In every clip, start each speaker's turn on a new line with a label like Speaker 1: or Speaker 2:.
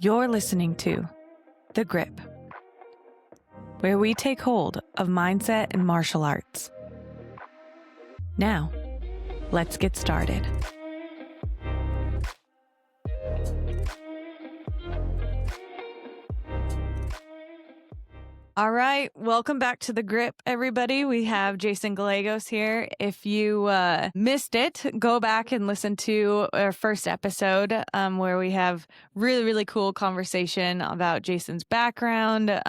Speaker 1: You're listening to The Grip, where we take hold of mindset and martial arts. Now, let's get started. All right, welcome back to The Grip, everybody. We have Jason Gallegos here. If you missed it, go back and listen to our first episode where we have really cool conversation about Jason's background,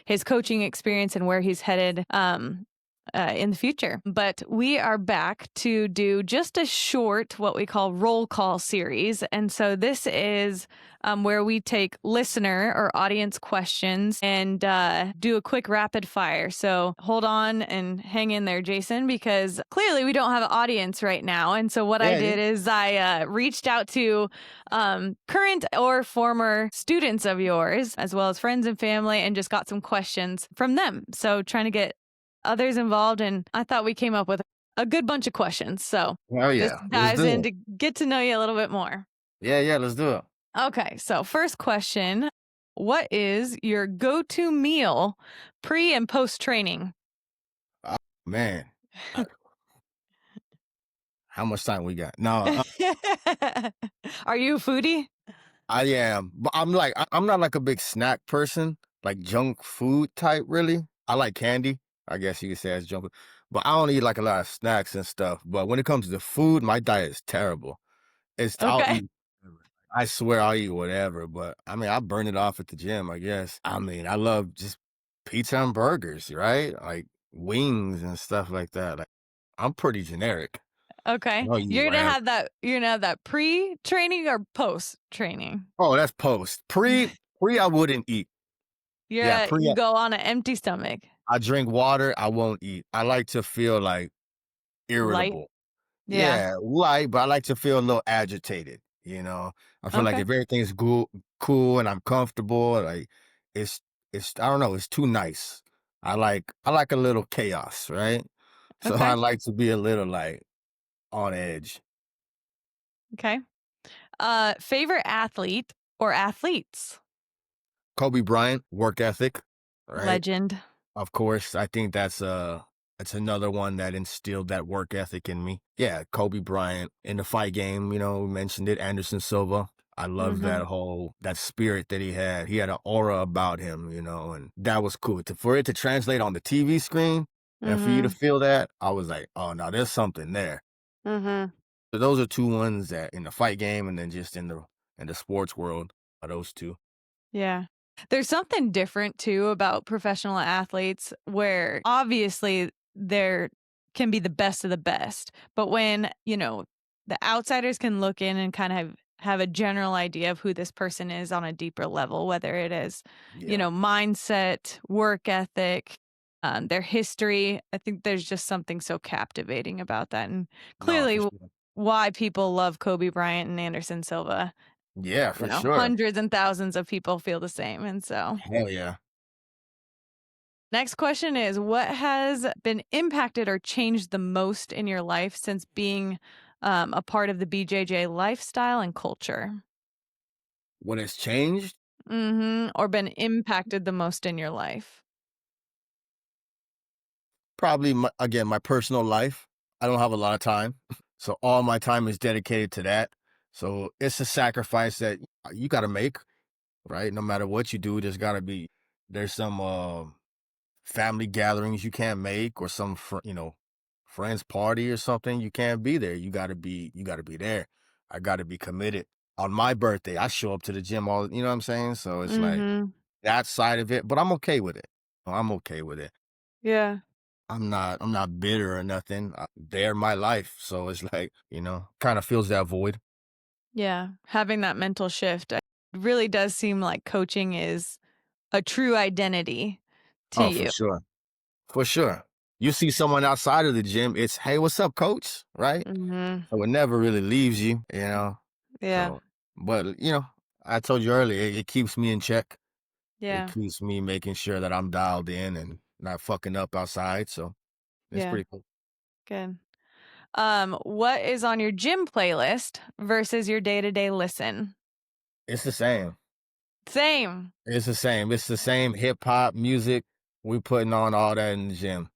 Speaker 1: his coaching experience, and where he's headed in the future. But we are back to do just a short, what we call roll call series. And so this is where we take listener or audience questions and do a quick rapid fire. So hold on and hang in there, Jason, because clearly we don't have an audience right now. And so what I did is I reached out to current or former students of yours, as well as friends and family, and just got some questions from them. So trying to get others involved, and I thought we came up with a good bunch of questions. So this dives in to get to know you a little bit more.
Speaker 2: Yeah, let's do it.
Speaker 1: Okay, so first question, what is your go-to meal pre and post training?
Speaker 2: Man, how much time we got? No,
Speaker 1: Are you a foodie?
Speaker 2: I am, but I'm not like a big snack person, like junk food type. Really, I like candy. I guess you could say it's junk food, but I don't eat like a lot of snacks and stuff. But when it comes to food, my diet is terrible. I'll
Speaker 1: Okay.
Speaker 2: eat. I swear I'll eat whatever, but I mean I burn it off at the gym. I guess. I mean I love just pizza and burgers, right? Like wings and stuff like that. Like, I'm pretty generic.
Speaker 1: Okay.
Speaker 2: I'll eat
Speaker 1: You're gonna
Speaker 2: whatever.
Speaker 1: have that pre-training or post-training?
Speaker 2: Oh, that's post. Pre, I wouldn't eat. Yeah,
Speaker 1: You go on an empty stomach.
Speaker 2: I drink water. I won't eat. I like to feel like
Speaker 1: Light?
Speaker 2: irritable.
Speaker 1: Yeah.
Speaker 2: Yeah, light, but I like to feel a little agitated. I feel like
Speaker 1: Okay.
Speaker 2: if everything's cool, and I'm comfortable, like it's, I don't know, it's too nice. I like a little chaos, right? So I
Speaker 1: Okay.
Speaker 2: like to be a little like on edge.
Speaker 1: Okay. Favorite athlete or athletes?
Speaker 2: Kobe Bryant, work ethic, right?
Speaker 1: Legend.
Speaker 2: Of course, I think that's another one that instilled that work ethic in me. Yeah, Kobe Bryant in the fight game, we mentioned it, Anderson Silva. I love that spirit that he had. He had an aura about him, and that was cool. For it to translate on the TV screen and for you to feel that, I was like, oh, no, there's something there.
Speaker 1: Mm-hmm.
Speaker 2: So those are two ones that in the fight game and then just in the sports world are those two.
Speaker 1: Yeah. There's something different too about professional athletes where obviously there can be the best of the best. But when, the outsiders can look in and kind of have a general idea of who this person is on a deeper level, whether it is,
Speaker 2: Yeah.
Speaker 1: mindset, work ethic, their history. I think there's just something so captivating about that. And
Speaker 2: No,
Speaker 1: clearly
Speaker 2: for sure.
Speaker 1: why people love Kobe Bryant and Anderson Silva.
Speaker 2: Yeah, for sure.
Speaker 1: Hundreds and thousands of people feel the same. And so
Speaker 2: Hell yeah.
Speaker 1: next question is, what has been impacted or changed the most in your life since being a part of the BJJ lifestyle and culture?
Speaker 2: What has changed?
Speaker 1: Or been impacted the most in your life?
Speaker 2: Probably, again, my personal life. I don't have a lot of time. So all my time is dedicated to that. So it's a sacrifice that you got to make, right? No matter what you do, there's some family gatherings you can't make or some, friends party or something. You can't be there. You got to be there. I got to be committed. On my birthday, I show up to the gym you know what I'm saying? So it's like that side of it, but I'm okay with it. I'm okay with it.
Speaker 1: Yeah.
Speaker 2: I'm not bitter or nothing. They're my life. So it's like, kind of fills that void.
Speaker 1: Yeah. Having that mental shift, it really does seem like coaching is a true identity to
Speaker 2: Oh, for
Speaker 1: you.
Speaker 2: sure. For sure. You see someone outside of the gym, it's, hey, what's up, coach? Right? So it never really leaves you,
Speaker 1: Yeah.
Speaker 2: So, but, I told you earlier, it keeps me in check. It
Speaker 1: Yeah.
Speaker 2: keeps me making sure that I'm dialed in and not fucking up outside. So it's
Speaker 1: Yeah.
Speaker 2: pretty cool.
Speaker 1: Good. What is on your gym playlist versus your day-to-day listen?
Speaker 2: It's the same.
Speaker 1: Same.
Speaker 2: It's the same. It's the same hip hop music. We putting on all that in the gym.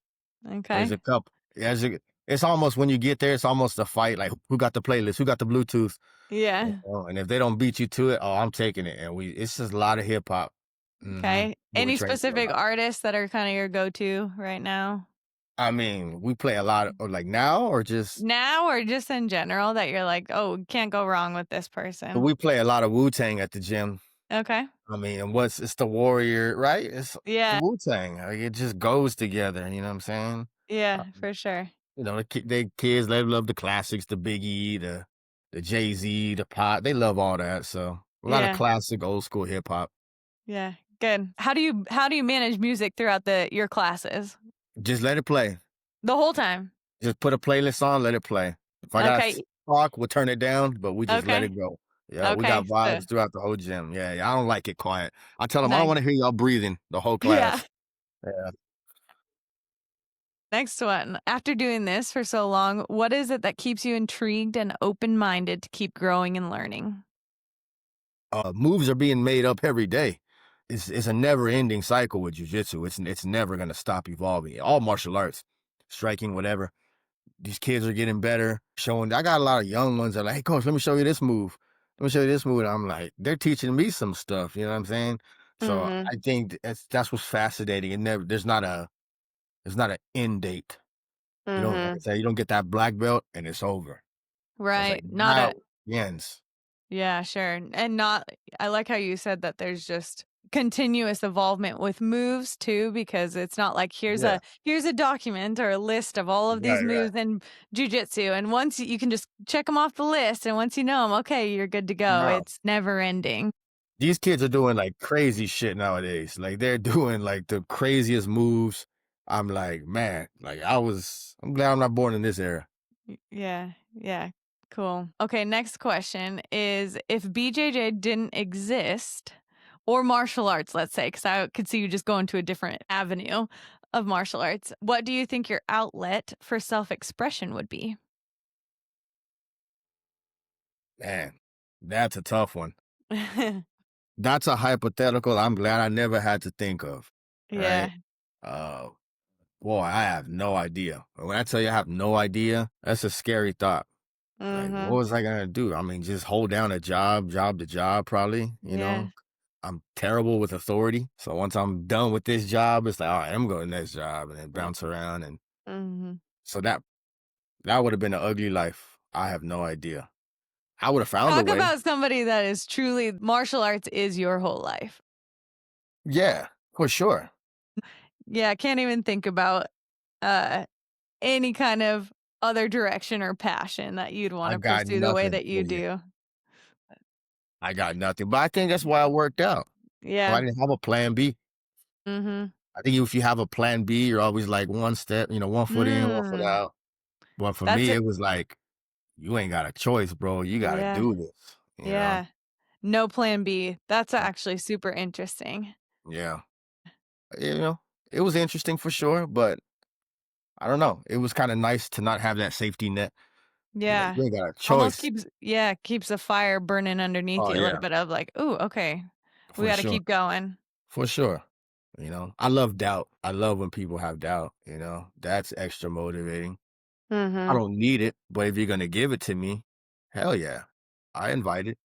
Speaker 2: There's
Speaker 1: Okay.
Speaker 2: a couple. It's almost when you get there, it's almost a fight. Like who got the playlist? Who got the Bluetooth?
Speaker 1: Yeah.
Speaker 2: And if they don't beat you to it, oh, I'm taking it. And it's just a lot of hip hop.
Speaker 1: Okay.
Speaker 2: What we
Speaker 1: Any
Speaker 2: train to a
Speaker 1: specific
Speaker 2: lot.
Speaker 1: artists that are kind of your go-to right now?
Speaker 2: I mean, we play a lot of, or like now or just
Speaker 1: Now or just in general that you're like, oh, can't go wrong with this
Speaker 2: but
Speaker 1: person?
Speaker 2: we play a lot of Wu Tang at the gym.
Speaker 1: Okay.
Speaker 2: I mean, and it's the Warrior, right? It's the
Speaker 1: Yeah.
Speaker 2: Wu Tang. Like, it just goes together. You know what I'm saying?
Speaker 1: Yeah,
Speaker 2: Um,
Speaker 1: for sure.
Speaker 2: they kids they love the classics, the Biggie, the Jay Z, the Pop. They love all that. So a lot of
Speaker 1: Yeah.
Speaker 2: classic old school hip hop.
Speaker 1: Yeah. Good. How do you manage music throughout your classes?
Speaker 2: Just let it play.
Speaker 1: The whole time?
Speaker 2: Just put a playlist on, let it play. If I got
Speaker 1: Okay.
Speaker 2: talk, we'll turn it down, but we just let
Speaker 1: Okay.
Speaker 2: it go. Yeah, we got
Speaker 1: Okay.
Speaker 2: vibes throughout the whole gym. Yeah, yeah. I don't like it quiet. I tell them I don't
Speaker 1: Nice.
Speaker 2: want to hear y'all breathing the whole
Speaker 1: Yeah.
Speaker 2: class. Yeah.
Speaker 1: Next one. After doing this for so long, what is it that keeps you intrigued and open-minded to keep growing and learning?
Speaker 2: Moves are being made up every day. It's a never ending cycle with jujitsu. It's never gonna stop evolving. All martial arts, striking, whatever. These kids are getting better. Showing. I got a lot of young ones that are like, "Hey, coach, let me show you this move. Let me show you this move." And I'm like, they're teaching me some stuff. You know what I'm saying? So
Speaker 1: Mhm.
Speaker 2: I think that's what's fascinating. There's not an end date. You don't like I
Speaker 1: Mhm.
Speaker 2: said, you don't get that black belt and it's over. It's like
Speaker 1: Right. Not
Speaker 2: now
Speaker 1: a
Speaker 2: it ends.
Speaker 1: Yeah, sure. And not I like how you said that there's just continuous involvement with moves too, because it's not like
Speaker 2: Yeah.
Speaker 1: here's a document or a list of all of these
Speaker 2: Right. Right.
Speaker 1: moves in jujitsu. And once you can just check them off the list, and once you know them, okay, you're good to go.
Speaker 2: No.
Speaker 1: It's never ending.
Speaker 2: These kids are doing like crazy shit nowadays. Like they're doing like the craziest moves. I'm like, man, I'm glad I'm not born in this era.
Speaker 1: Yeah, yeah. Cool. Okay, next question is if BJJ didn't exist or martial arts, let's say, because I could see you just going to a different avenue of martial arts, what do you think your outlet for self expression would be?
Speaker 2: Man, that's a tough one. That's a hypothetical I'm glad I never had to think of. Right?
Speaker 1: Yeah.
Speaker 2: Uh boy, I have no idea. When I tell you I have no idea, that's a scary thought. Like, what
Speaker 1: Mm-hmm.
Speaker 2: was I gonna do? I mean, just hold down a job to job, probably, you know?
Speaker 1: Yeah.
Speaker 2: I'm terrible with authority. So once I'm done with this job, it's like, all right, I'm going to the next job and then bounce around. And
Speaker 1: Mm-hmm.
Speaker 2: so that would have been an ugly life. I have no idea. I would have found a
Speaker 1: Talk
Speaker 2: way.
Speaker 1: about somebody that is truly martial arts is your whole life.
Speaker 2: Yeah, for sure.
Speaker 1: Yeah, I can't even think about uh any kind of other direction or passion that you'd
Speaker 2: I
Speaker 1: wanna
Speaker 2: got
Speaker 1: pursue the way
Speaker 2: nothing
Speaker 1: that you
Speaker 2: for you.
Speaker 1: do.
Speaker 2: I got nothing. But I think that's why it worked out. So I
Speaker 1: Yeah.
Speaker 2: didn't have a plan B.
Speaker 1: Mhm.
Speaker 2: I think if you have a plan B, you're always like one step, one foot in, one foot
Speaker 1: Mm.
Speaker 2: out. But for
Speaker 1: That's
Speaker 2: me,
Speaker 1: it.
Speaker 2: it was like, you ain't got a choice, bro. You got to
Speaker 1: Yeah.
Speaker 2: do this.
Speaker 1: Yeah. No plan B. That's
Speaker 2: Mm,
Speaker 1: actually super interesting.
Speaker 2: Yeah. You know, it was interesting for sure, but I don't know. It was kind of nice to not have that safety net. Be like,
Speaker 1: Yeah.
Speaker 2: you ain't got a
Speaker 1: Almost
Speaker 2: choice.
Speaker 1: keeps the fire burning underneath
Speaker 2: Oh
Speaker 1: you a little
Speaker 2: yeah,
Speaker 1: bit of like, "Ooh, okay. We
Speaker 2: for
Speaker 1: gotta
Speaker 2: sure,
Speaker 1: keep going."
Speaker 2: for sure. I love doubt. I love when people have doubt. That's extra motivating. I
Speaker 1: Mhm.
Speaker 2: don't need it, but if you're gonna give it to me, hell yeah, I invite it.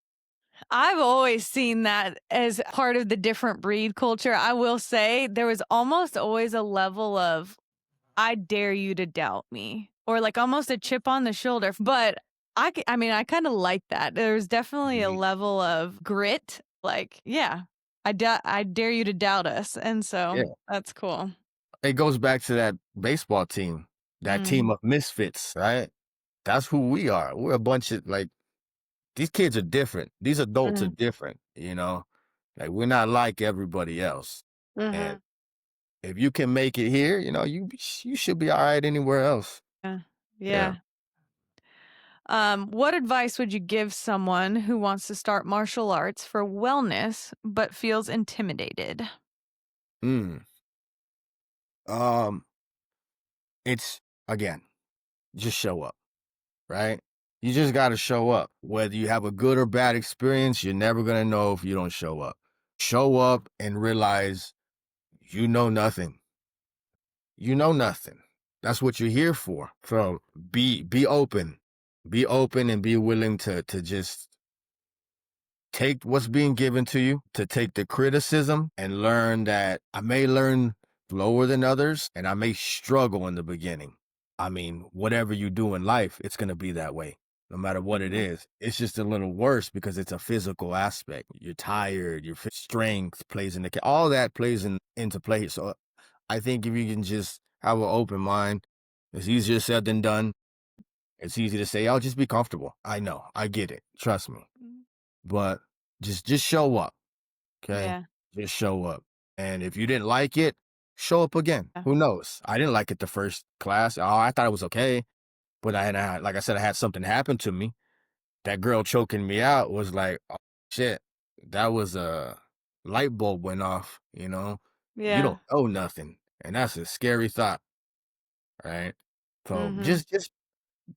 Speaker 1: I've always seen that as part of the different breed culture. I will say there was almost always a level of I dare you to doubt me, or like almost a chip on the shoulder. But I mean, I kind of like that. There's definitely a
Speaker 2: Mhm.
Speaker 1: level of grit. Like, yeah, I dare you to doubt us, and so
Speaker 2: Yeah,
Speaker 1: that's cool.
Speaker 2: it goes back to that baseball team, that team
Speaker 1: Mm,
Speaker 2: of misfits, right? That's who we are. We're a bunch of like these kids are different. These adults are
Speaker 1: mm,
Speaker 2: different. Like we're not like everybody else. And
Speaker 1: mhm.
Speaker 2: if you can make it here, you should be all right anywhere else.
Speaker 1: Yeah,
Speaker 2: Yeah.
Speaker 1: yeah. What advice would you give someone who wants to start martial arts for wellness but feels intimidated?
Speaker 2: Mm. Um, it's again, just show up, right? You just got to show up. Whether you have a good or bad experience, you're never going to know if you don't show up. show up and realize you know nothing. You know nothing. That's what you're here for. So be open. Be open and be willing to just take what's being given to you, to take the criticism and learn that I may learn slower than others and I may struggle in the beginning. I mean, whatever you do in life, it's going to be that way. No matter what it
Speaker 1: Mhm.
Speaker 2: is, it's just a little worse because it's a physical aspect. You're tired, your strength plays all that plays into play. So I think if you can just have an open mind, it's easier said than done. It's easy to say, "Oh, just be comfortable." I know, I get it. Trust me.
Speaker 1: Mm.
Speaker 2: But just show up, okay?
Speaker 1: Yeah.
Speaker 2: Just show up. And if you didn't like it, show up again.
Speaker 1: Yeah.
Speaker 2: Who knows? I didn't like it the first class. Oh, I thought it was okay. But like I said, I had something happen to me. That girl choking me out was like, oh, shit. That was a light bulb went off, you know? You
Speaker 1: Yeah.
Speaker 2: don't know nothing. And that's a scary thought, right? So
Speaker 1: Mhm.
Speaker 2: just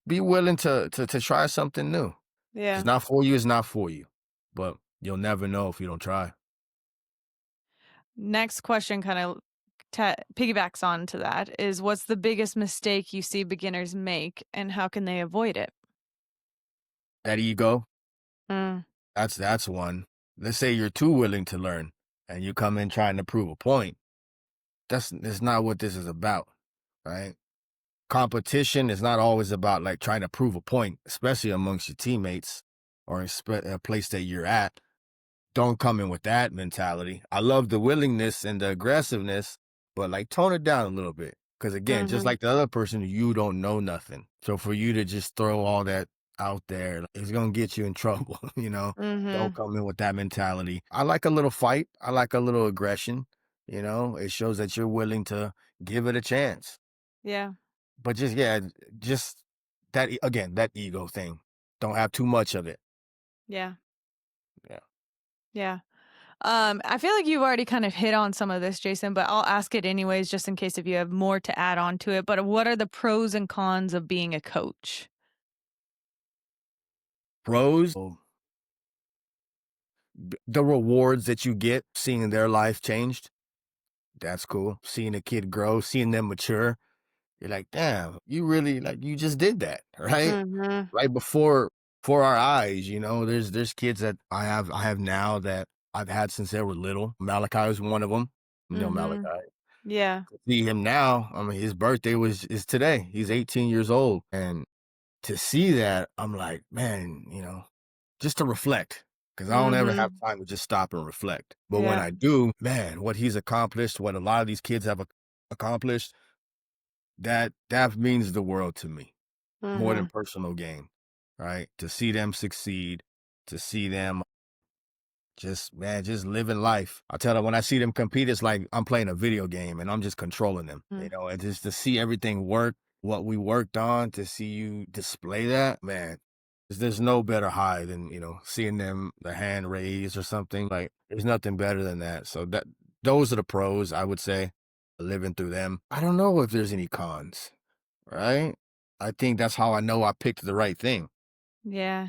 Speaker 2: be willing to try something new. If it's
Speaker 1: Yeah.
Speaker 2: not for you, it's not for you. But you'll never know if you don't try.
Speaker 1: Next question kind of piggybacks on to that is what's the biggest mistake you see beginners make and how can they avoid it?
Speaker 2: That ego,
Speaker 1: Mm.
Speaker 2: that's one. Let's say you're too willing to learn and you come in trying to prove a point. That's not what this is about, right? Competition is not always about like trying to prove a point, especially amongst your teammates or in a place that you're at. Don't come in with that mentality. I love the willingness and the aggressiveness, but like tone it down a little bit. Because again, just
Speaker 1: Mhm.
Speaker 2: like the other person, you don't know nothing. So for you to just throw all that out there, it's gonna get you in trouble. Don't
Speaker 1: Mhm.
Speaker 2: come in with that mentality. I like a little fight. I like a little aggression. It shows that you're willing to give it a chance.
Speaker 1: Yeah.
Speaker 2: But just yeah, just again, that ego thing. Don't have too much of it.
Speaker 1: Yeah.
Speaker 2: Yeah.
Speaker 1: Yeah. I feel like you've already kind of hit on some of this, Jason, but I'll ask it anyways, just in case if you have more to add on to it. But what are the pros and cons of being a coach?
Speaker 2: Pros. The rewards that you get seeing their life changed, that's cool. Seeing a kid grow, seeing them mature, you're like, damn, you really like you just did that, right?
Speaker 1: Mhm.
Speaker 2: Right before our eyes, there's kids that I have now that I've had since they were little. Malachi was one of them. Malachi.
Speaker 1: Mhm. Yeah.
Speaker 2: To see him now, I mean, his birthday is today. He's 18 years old. And to see that, I'm like, man, just to reflect, because I don't ever have
Speaker 1: Mhm.
Speaker 2: time to just stop and reflect. But when
Speaker 1: Yeah.
Speaker 2: I do, man, what he's accomplished, what a lot of these kids have accomplished, that means the world to me, more than
Speaker 1: Mhm.
Speaker 2: personal gain, right? To see them succeed, to see them just living life. I tell them when I see them compete, it's like I'm playing a video game and I'm just controlling them,
Speaker 1: Mm.
Speaker 2: and just to see everything work, what we worked on, to see you display that, man, there's no better high than, seeing them, the hand raised or something. Like, there's nothing better than that. So those are the pros, I would say, living through them. I don't know if there's any cons, right? I think that's how I know I picked the right thing.
Speaker 1: Yeah.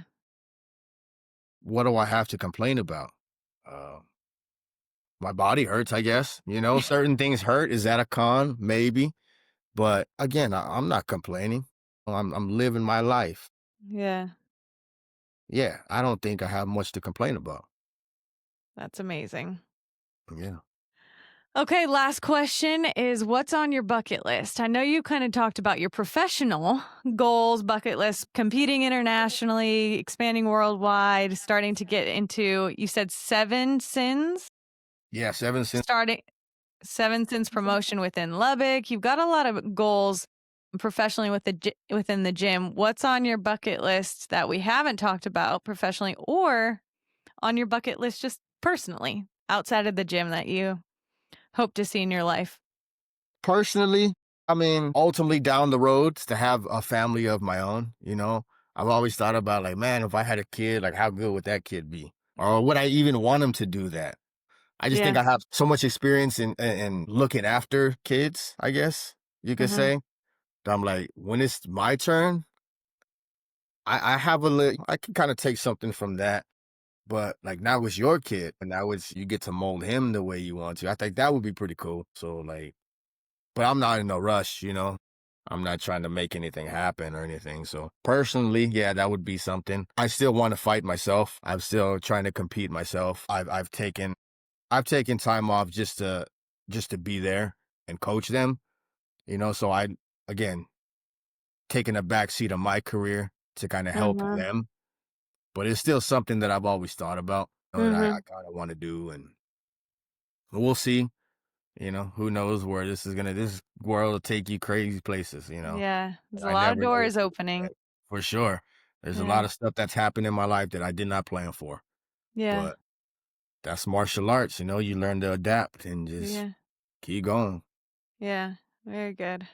Speaker 2: What do I have to complain about? Uh, My body hurts, I guess. Certain things hurt. Is that a con? Maybe. But again, I'm not complaining. I'm living my life.
Speaker 1: Yeah.
Speaker 2: Yeah, I don't think I have much to complain about.
Speaker 1: That's amazing.
Speaker 2: Yeah.
Speaker 1: Okay, last question is what's on your bucket list? I know you kind of talked about your professional goals, bucket list, competing internationally, expanding worldwide, starting to get into, you said seven sins,
Speaker 2: Yeah, 7 cents.
Speaker 1: starting seven sins promotion within Lubbock. You've got a lot of goals professionally within the gym. What's on your bucket list that we haven't talked about professionally or on your bucket list just personally outside of the gym that you hope to see in your life?
Speaker 2: Personally, I mean, ultimately down the road to have a family of my own. I've always thought about like, man, if I had a kid, like how good would that kid be? Or would I even want him to do that? I just think
Speaker 1: Yeah.
Speaker 2: I have so much experience in looking after kids, I guess you could
Speaker 1: Mhm.
Speaker 2: say. I'm like, when it's my turn, I have I can kind of take something from that. But like now it's your kid, and now it's you get to mold him the way you want to. I think that would be pretty cool. So like, but I'm not in no rush, you know. I'm not trying to make anything happen or anything. So personally, yeah, that would be something. I still want to fight myself. I'm still trying to compete myself. I've taken time off just to be there and coach them, you know. So I again taking a back seat of my career to kind of help
Speaker 1: Mhm.
Speaker 2: them, but it's still something that I've always thought about, you know, and I
Speaker 1: Mhm.
Speaker 2: kind of want to do, and we'll see. You know, who knows where this world will take you crazy places, you know.
Speaker 1: Yeah, there's
Speaker 2: And
Speaker 1: a
Speaker 2: I
Speaker 1: lot of
Speaker 2: never know what
Speaker 1: doors
Speaker 2: to
Speaker 1: opening.
Speaker 2: expect. For sure. There's a
Speaker 1: Yeah.
Speaker 2: lot of stuff that's happened in my life that I did not plan for.
Speaker 1: Yeah.
Speaker 2: But that's martial arts, you know, you learn to adapt and just
Speaker 1: Yeah.
Speaker 2: keep going.
Speaker 1: Yeah. Very good.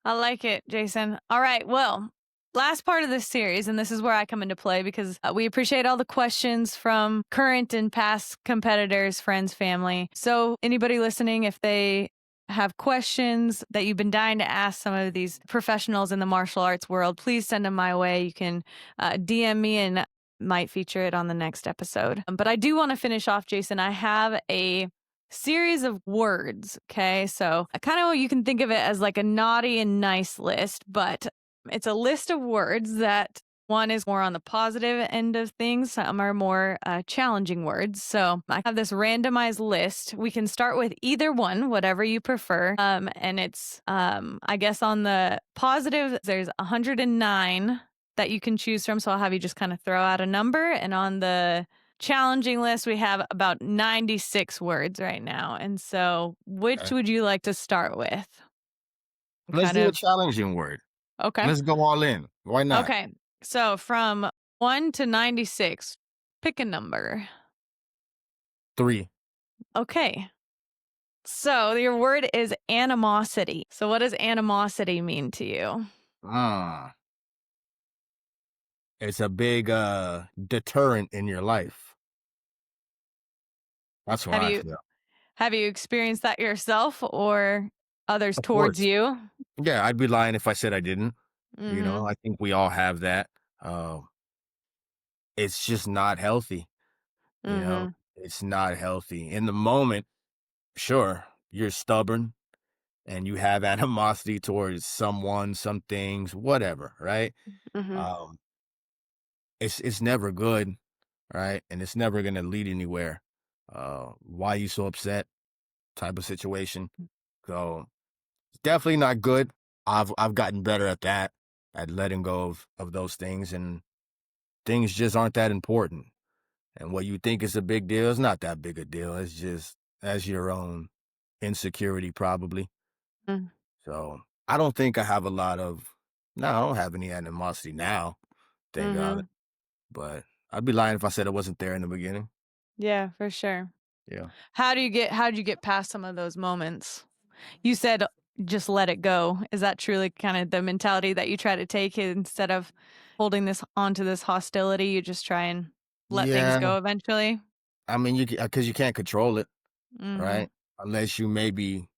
Speaker 1: I like it, Jason. All right. Well, last part of this series, and this is where I come into play because we appreciate all the questions from current and past competitors, friends, family. So, anybody listening, if they have questions that you've been dying to ask some of these professionals in the martial arts world, please send them my way. You can DM me and might feature it on the next episode. But I do want to finish off, Jason. I have a series of words. Okay. So I kind of, you can think of it as like a naughty and nice list, but it's a list of words that one is more on the positive end of things. Some are more challenging words. So I have this randomized list. We can start with either one, whatever you prefer. And it's, I guess on the positive, there's 109 that you can choose from. So I'll have you just kind of throw out a number. And on the challenging list, we have about 96 words right now. And so, which
Speaker 2: Okay.
Speaker 1: would you like to start with?
Speaker 2: Let's
Speaker 1: Kind
Speaker 2: do a
Speaker 1: of,
Speaker 2: challenging word.
Speaker 1: okay.
Speaker 2: Let's go all in. Why not?
Speaker 1: Okay. So, from 1 to 96, pick a number.
Speaker 2: 3.
Speaker 1: Okay. So, your word is animosity. So, what does animosity mean to you?
Speaker 2: Ah, it's a big deterrent in your life. That's what
Speaker 1: Have
Speaker 2: I
Speaker 1: you
Speaker 2: feel.
Speaker 1: have you experienced that yourself or others
Speaker 2: Of
Speaker 1: towards
Speaker 2: course.
Speaker 1: you?
Speaker 2: Yeah, I'd be lying if I said I didn't. You know,
Speaker 1: Mhm.
Speaker 2: I think we all have that. Um, it's just not healthy, you know?
Speaker 1: Mhm.
Speaker 2: It's not healthy. In the moment, sure, you're stubborn and you have animosity towards someone, some things, whatever, right?
Speaker 1: Mhm.
Speaker 2: Um, it's never good, right? And it's never gonna lead anywhere. Why you so upset type of situation. So it's definitely not good. I've gotten better at that, at letting go of those things, and things just aren't that important. And what you think is a big deal is not that big a deal. It's just as your own insecurity, probably.
Speaker 1: Mm.
Speaker 2: So I don't think I have a lot of, no, I don't have any animosity now, thank God.
Speaker 1: Mhm.
Speaker 2: But I'd be lying if I said it wasn't there in the beginning.
Speaker 1: Yeah, for sure.
Speaker 2: Yeah.
Speaker 1: How do you get past some of those moments? You said just let it go. Is that truly kind of the mentality that you try to take instead of holding this onto this hostility, you just try and let things
Speaker 2: Yeah.
Speaker 1: go eventually?
Speaker 2: I mean, because you can't control it,
Speaker 1: Mhm.
Speaker 2: right? Unless you maybe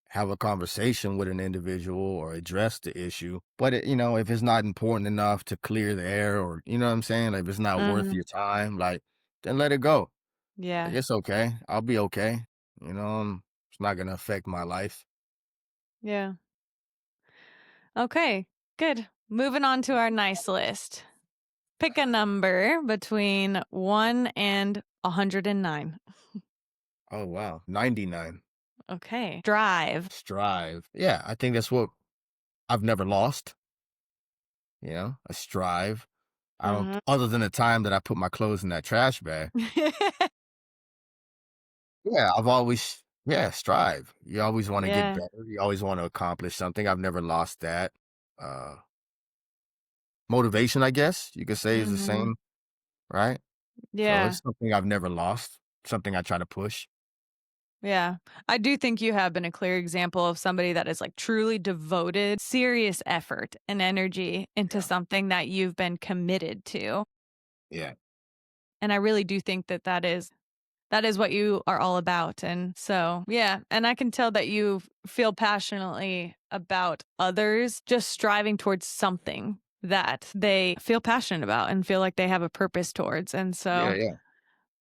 Speaker 2: have a conversation with an individual or address the issue. But you know, if it's not important enough to clear the air, or you know what I'm saying, like if it's not worth
Speaker 1: Mhm.
Speaker 2: your time, like then let it go. Like
Speaker 1: Yeah.
Speaker 2: it's okay. I'll be okay. You know, it's not gonna affect my life.
Speaker 1: Yeah. Okay. Good. Moving on to our nice list. Pick a number between 1 and 109.
Speaker 2: Oh wow, 99.
Speaker 1: Okay. Drive.
Speaker 2: Strive. Yeah, I think that's what I've never lost. You know, I strive. I don't,
Speaker 1: Mhm.
Speaker 2: other than the time that I put my clothes in that trash bag. Yeah, I've always, yeah, strive. You always want to get
Speaker 1: Yeah.
Speaker 2: better. You always want to accomplish something. I've never lost that. Uh, motivation, I guess you could say, is the
Speaker 1: Mhm.
Speaker 2: same, right? So
Speaker 1: Yeah.
Speaker 2: it's something I've never lost. Something I try to push.
Speaker 1: Yeah. I do think you have been a clear example of somebody that is like truly devoted, serious effort and energy into
Speaker 2: Yeah.
Speaker 1: something that you've been committed to.
Speaker 2: Yeah.
Speaker 1: And I really do think that that is what you are all about. And so, yeah, and I can tell that you feel passionately about others just striving towards something. that they feel passionate about and feel like they have a purpose towards. And
Speaker 2: Yeah,
Speaker 1: so,
Speaker 2: yeah.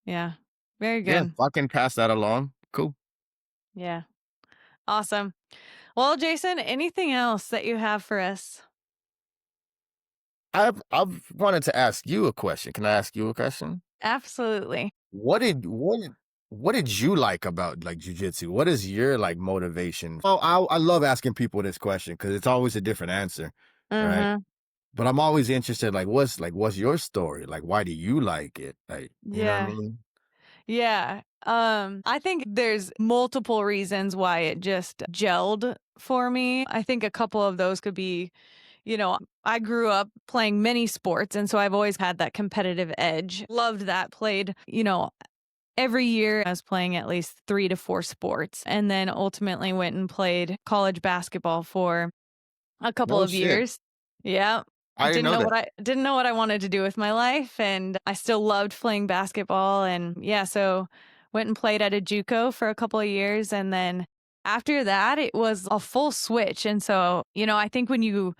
Speaker 1: yeah, very
Speaker 2: Yeah,
Speaker 1: good.
Speaker 2: if I can pass that along, cool.
Speaker 1: Yeah. Awesome. Well, Jason, anything else that you have for us?
Speaker 2: I've wanted to ask you a question. Can I ask you a question?
Speaker 1: Absolutely.
Speaker 2: What did what did what did you like about like jujitsu? What is your like motivation? Oh, I love asking people this question because it's always a different answer, right?
Speaker 1: Uh-huh.
Speaker 2: But I'm always interested, what's your story? Like, why do you like it? Like, you know what I
Speaker 1: Yeah.
Speaker 2: mean?
Speaker 1: Yeah. I think there's multiple reasons why it just gelled for me. I think a couple of those could be, I grew up playing many sports, and so I've always had that competitive edge. Loved that. Played, every year I was playing at least 3 to 4 sports, and then ultimately went and played college basketball for a couple
Speaker 2: No
Speaker 1: of
Speaker 2: shit.
Speaker 1: years. Yeah.
Speaker 2: I didn't know that.
Speaker 1: Didn't know what I wanted to do with my life, and I still loved playing basketball. And yeah, so went and played at a JUCO for a couple of years, and then after that it was a full switch. And so, I think when you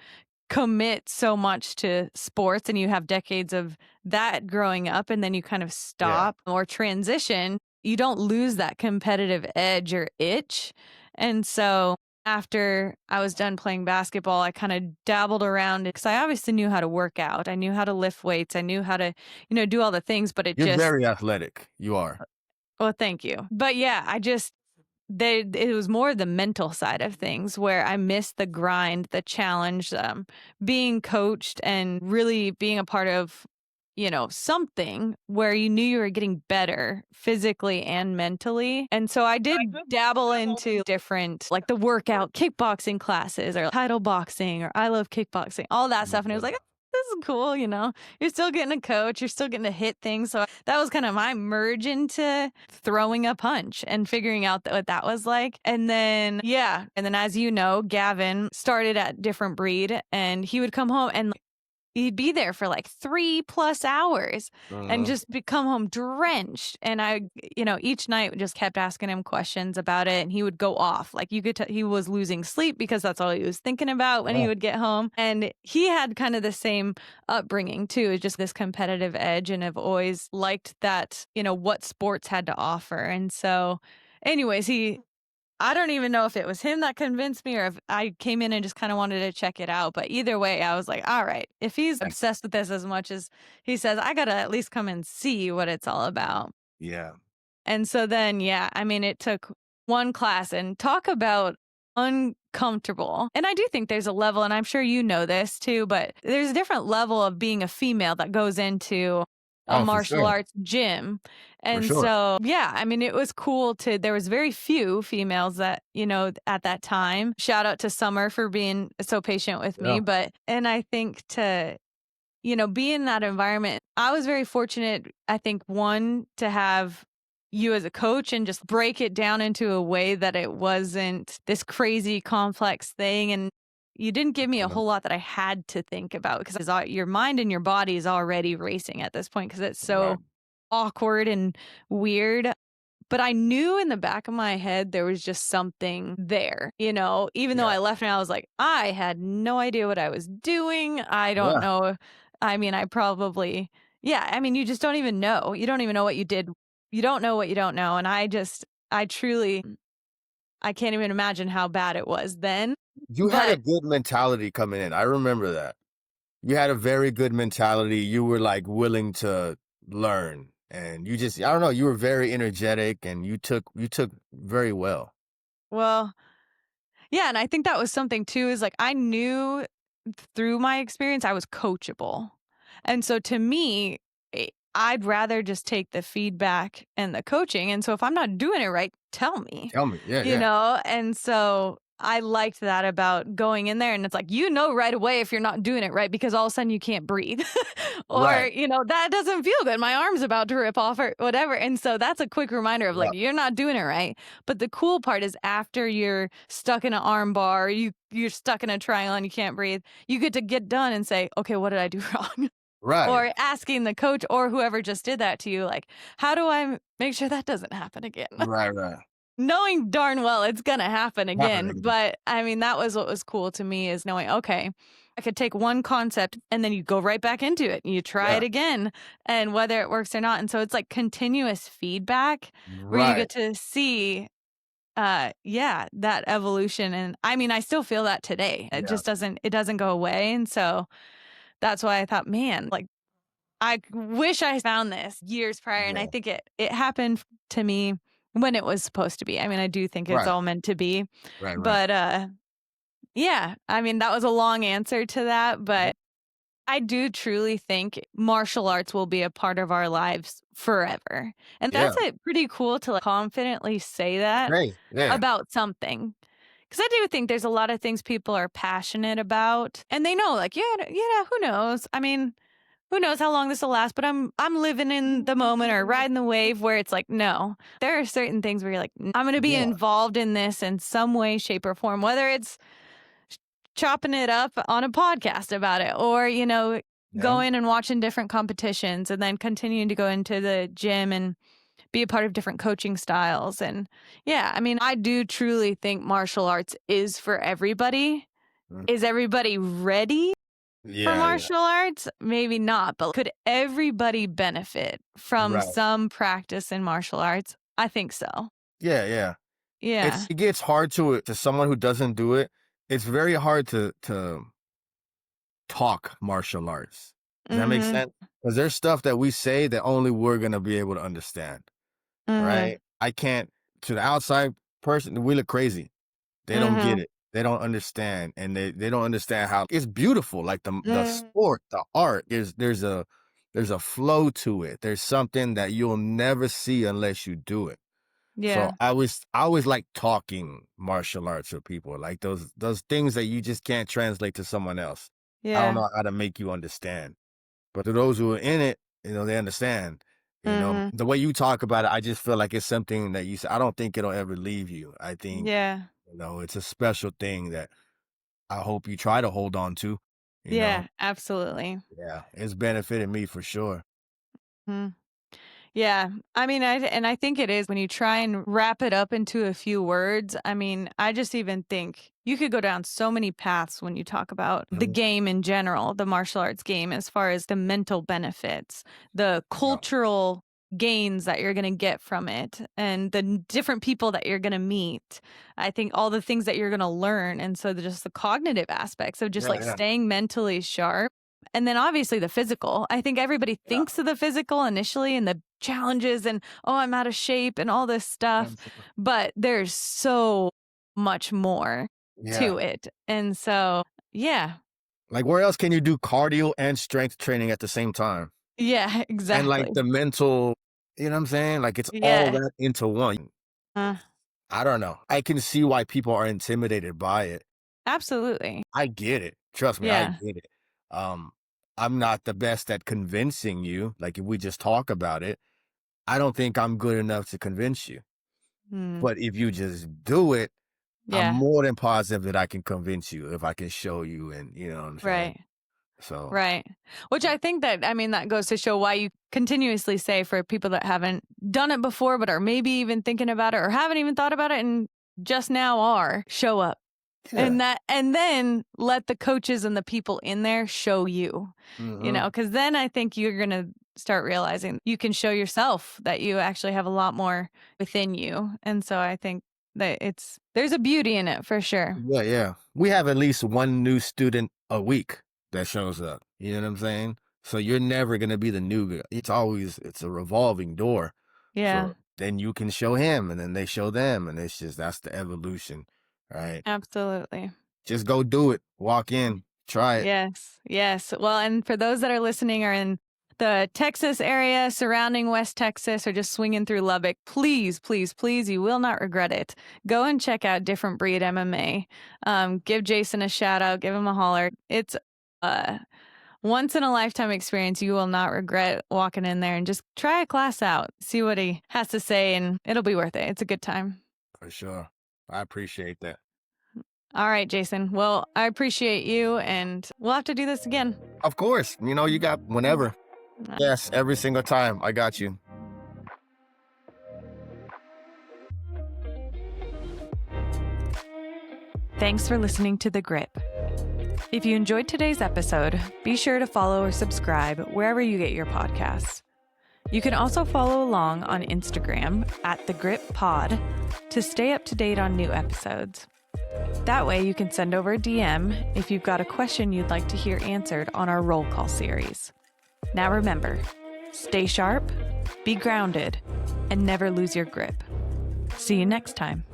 Speaker 1: commit so much to sports and you have decades of that growing up and then you kind of
Speaker 2: Yeah.
Speaker 1: stop or transition, you don't lose that competitive edge or itch. And so after I was done playing basketball, I kind of dabbled around because I obviously knew how to work out. I knew how to lift weights. I knew how to, do all the things, but it
Speaker 2: You're
Speaker 1: just,
Speaker 2: very athletic. You are.
Speaker 1: well, thank you. But yeah, it was more the mental side of things where I missed the grind, the challenge, being coached and really being a part of, something where you knew you were getting better physically and mentally. And so I did dabble into different, like the workout kickboxing classes or title boxing or I love kickboxing, all that stuff. And it was like, this is cool, you're still getting a coach, you're still getting to hit things. So that was kind of my merge into throwing a punch and figuring out what that was like. And then, yeah. And then, as you know, Gavin started at Different Breed and he would come home and he'd be there for like 3+ hours and
Speaker 2: Mhm.
Speaker 1: just come home drenched. And each night just kept asking him questions about it. And he would go off. Like you could tell he was losing sleep because that's all he was thinking about when he
Speaker 2: Yeah.
Speaker 1: would get home. And he had kind of the same upbringing too, is just this competitive edge. And have always liked that, what sports had to offer. And so, anyways, I don't even know if it was him that convinced me or if I came in and just kind of wanted to check it out. But either way, I was like, all right, if he's obsessed with this as much as he says, I got to at least come and see what it's all about.
Speaker 2: Yeah.
Speaker 1: And so then, yeah, I mean, it took one class and talk about uncomfortable. And I do think there's a level, and I'm sure you know this too, but there's a different level of being a female that goes into a
Speaker 2: Oh, for
Speaker 1: martial
Speaker 2: sure.
Speaker 1: arts gym.
Speaker 2: For
Speaker 1: And
Speaker 2: sure.
Speaker 1: so, yeah, I mean, it was cool there was very few females that, at that time. Shout out to Summer for being so patient with
Speaker 2: Yeah.
Speaker 1: me. And I think to, be in that environment. I was very fortunate, I think, one, to have you as a coach and just break it down into a way that it wasn't this crazy complex thing. And you didn't give me a
Speaker 2: Mhm.
Speaker 1: whole lot that I had to think about because your mind and your body is already racing at this point because it's
Speaker 2: Right.
Speaker 1: so awkward and weird. But I knew in the back of my head there was just something there, even though
Speaker 2: Yeah.
Speaker 1: I left and I was like, I had no idea what I was doing. I don't
Speaker 2: Yeah.
Speaker 1: know. I mean, I probably, yeah, I mean, you just don't even know. You don't even know what you did. You don't know what you don't know. And I truly, I can't even imagine how bad it was then.
Speaker 2: You had a
Speaker 1: But
Speaker 2: good mentality coming in. I remember that. You had a very good mentality. You were like willing to learn and you just I don't know, you were very energetic and you took very well.
Speaker 1: well, yeah, and I think that was something too is like I knew through my experience I was coachable. And so to me, I'd rather just take the feedback and the coaching. And so if I'm not doing it right, tell me,
Speaker 2: Tell me. Yeah, yeah.
Speaker 1: And so I liked that about going in there. And it's like, right away if you're not doing it right because all of a sudden you can't breathe or,
Speaker 2: Right.
Speaker 1: that doesn't feel good. My arm's about to rip off or whatever. And so that's a quick reminder of like,
Speaker 2: Yep.
Speaker 1: you're not doing it right. But the cool part is after you're stuck in an arm bar, you're stuck in a triangle and you can't breathe, you get to get done and say, okay, what did I do wrong?
Speaker 2: Right.
Speaker 1: Or asking the coach or whoever just did that to you, like, how do I make sure that doesn't happen again?
Speaker 2: Right, right.
Speaker 1: Knowing darn well it's gonna happen
Speaker 2: Happened
Speaker 1: again.
Speaker 2: again.
Speaker 1: But I mean, that was what was cool to me is knowing, okay, I could take one concept and then you go right back into it and you try
Speaker 2: Yeah.
Speaker 1: it again and whether it works or not. And so it's like continuous feedback where you
Speaker 2: Right.
Speaker 1: get to see yeah, that evolution. And I mean, I still feel that today.
Speaker 2: Yeah.
Speaker 1: It doesn't go away. And so that's why I thought, man, like I wish I found this years prior. And I
Speaker 2: Yeah.
Speaker 1: think it happened to me when it was supposed to be. I mean, I do think it's
Speaker 2: Right.
Speaker 1: all meant to be.
Speaker 2: Right. Right.
Speaker 1: But yeah, I mean, that was a long answer to that,
Speaker 2: Mhm.
Speaker 1: but I do truly think martial arts will be a part of our lives forever. And
Speaker 2: Yeah.
Speaker 1: that's pretty cool to like, confidently say that
Speaker 2: Hey. Yeah.
Speaker 1: about something. Because I do think there's a lot of things people are passionate about and they know like, yeah, who knows? I mean, who knows how long this will last, but I'm living in the moment or riding the wave where it's like, no, there are certain things where you're like, I'm going to be
Speaker 2: Yeah.
Speaker 1: involved in this in some way, shape, or form, whether it's chopping it up on a podcast about it or,
Speaker 2: Yeah.
Speaker 1: going and watching different competitions and then continuing to go into the gym and be a part of different coaching styles. And yeah, I mean, I do truly think martial arts is for everybody.
Speaker 2: Mm.
Speaker 1: Is everybody ready for
Speaker 2: Yeah. Yeah.
Speaker 1: martial arts? Maybe not, but could everybody benefit from
Speaker 2: Right.
Speaker 1: some practice in martial arts? I think so.
Speaker 2: Yeah. Yeah.
Speaker 1: Yeah.
Speaker 2: It gets hard to someone who doesn't do it. It's very hard to talk martial arts. Does that make
Speaker 1: Mhm.
Speaker 2: sense? Because there's stuff that we say that only we're gonna be able to understand,
Speaker 1: Mhm.
Speaker 2: right? I can't to the outside person, we look crazy. They don't get
Speaker 1: Mhm.
Speaker 2: it. They don't understand, and they don't understand how it's beautiful. Like the
Speaker 1: Mm.
Speaker 2: sport, the art. There's a flow to it. There's something that you'll never see unless you do it. So
Speaker 1: Yeah.
Speaker 2: I always like talking martial arts with people, like those things that you just can't translate to someone else. I don't
Speaker 1: Yeah.
Speaker 2: know how to make you understand. But to those who are in it, they understand.
Speaker 1: Mhm.
Speaker 2: The way you talk about it, I just feel like it's something that you say. I don't think it'll ever leave you. I think,
Speaker 1: Yeah.
Speaker 2: it's a special thing that I hope you try to hold on to. You know,
Speaker 1: Yeah, absolutely.
Speaker 2: yeah, it's benefited me for sure.
Speaker 1: Mhm. Yeah. I mean, I think it is when you try and wrap it up into a few words. I mean, I just even think you could go down so many paths when you talk about the
Speaker 2: Mhm.
Speaker 1: game in general, the martial arts game, as far as the mental benefits, the
Speaker 2: Yeah,
Speaker 1: cultural gains that you're going to get from it, and the different people that you're going to meet. I think all the things that you're going to learn. And so just the cognitive aspects of just
Speaker 2: yeah,
Speaker 1: like
Speaker 2: yeah,
Speaker 1: staying mentally sharp. And then obviously the physical. I think everybody
Speaker 2: yeah.
Speaker 1: thinks of the physical initially and the challenges and, oh, I'm out of shape and all this stuff.
Speaker 2: Absolutely.
Speaker 1: But there's so much more
Speaker 2: Yeah.
Speaker 1: to it. And so, yeah.
Speaker 2: Like, where else can you do cardio and strength training at the same time?
Speaker 1: Yeah,
Speaker 2: And
Speaker 1: exactly.
Speaker 2: like the mental, you know what I'm saying? Like it's all
Speaker 1: Yeah.
Speaker 2: that into one.
Speaker 1: Uh,
Speaker 2: I don't know. I can see why people are intimidated by it.
Speaker 1: absolutely.
Speaker 2: I get it. Trust me, I
Speaker 1: Yeah.
Speaker 2: get it. Um, I'm not the best at convincing you. Like if we just talk about it, I don't think I'm good enough to convince you.
Speaker 1: Mm,
Speaker 2: But if you just do it, I'm
Speaker 1: yeah.
Speaker 2: more than positive that I can convince you if I can show you and you know what I'm saying?
Speaker 1: Right.
Speaker 2: So
Speaker 1: Right. Which I think that, I mean, that goes to show why you continuously say for people that haven't done it before, but are maybe even thinking about it or haven't even thought about it and just now are, show up.
Speaker 2: yeah.
Speaker 1: And then let the coaches and the people in there show you,
Speaker 2: Hmm.
Speaker 1: because then I think you're going to start realizing you can show yourself that you actually have a lot more within you. And so I think that there's a beauty in it for sure.
Speaker 2: Yeah, yeah. We have at least one new student a week that shows up. You know what I'm saying? So you're never gonna be the new guy. It's a revolving door.
Speaker 1: Yeah,
Speaker 2: So then you can show him and then they show them and that's the evolution, right?
Speaker 1: absolutely.
Speaker 2: Just go do it. Walk in, try it.
Speaker 1: Yes, yes. Well, and for those that are listening are in the Texas area surrounding West Texas or just swinging through Lubbock, please, please, please, you will not regret it. Go and check out Different Breed MMA. Give Jason a shout out, give him a holler. It's a once in a lifetime experience. You will not regret walking in there and just try a class out, see what he has to say, and it'll be worth it. It's a good time.
Speaker 2: For sure. I appreciate that.
Speaker 1: All right, Jason. Well, I appreciate you, and we'll have to do this again.
Speaker 2: Of course. You got whenever. Yes, every single time. I got you.
Speaker 1: Thanks for listening to The Grip. If you enjoyed today's episode, be sure to follow or subscribe wherever you get your podcasts. You can also follow along on Instagram at @thegrippod to stay up to date on new episodes. That way you can send over a DM if you've got a question you'd like to hear answered on our roll call series. Now remember, stay sharp, be grounded, and never lose your grip. See you next time.